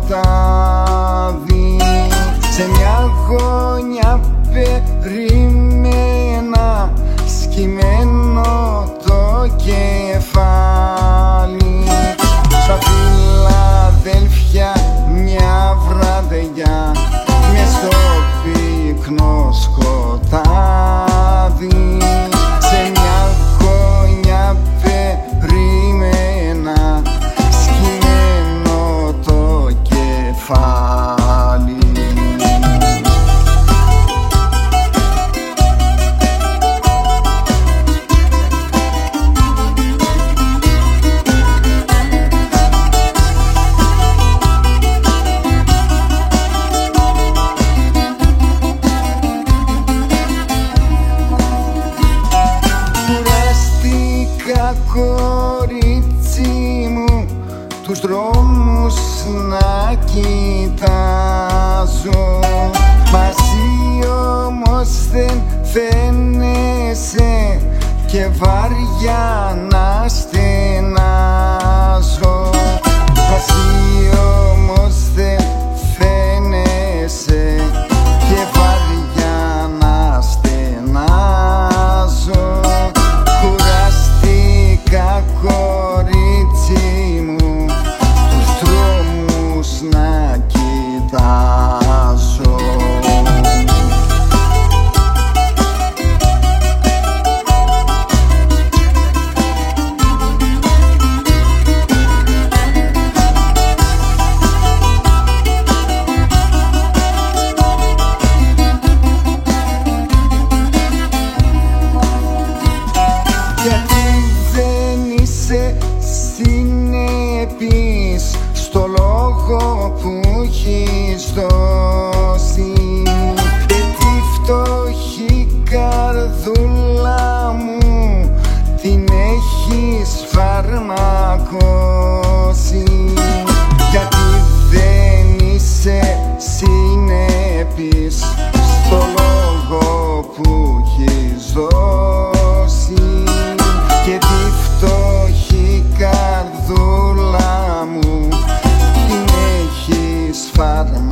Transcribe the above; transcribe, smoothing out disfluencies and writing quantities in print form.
σκοτάδι. Σε μια γωνιά περίμενα, σκυμμένο το κεφάλι. Σαν Φιλαδέλφια μια βραδιά, μες στο πυκνό σκοτάδι. Σε μια γωνιά περίμενα, σκυμμένο το κεφάλι. Κορίτσι μου, τους δρόμους να κοιτάζω, μαζί όμως δεν φαίνεσαι και βάρια να στενάζω. Μαζί όμως δεν φαίνεσαι και βάρια να στενάζω. Κορίτσι μου, τους δρόμους να κοιτάζω. Συνεπής στο λόγο που έχεις δώσει, και τη φτωχή καρδούλα μου την έχεις φαρμακώσει. Γιατί δεν είσαι συνεπής στο λόγο που έχεις δώσει, και τη φτωχή καρδούλα μου την έχεις φαρμακώσει.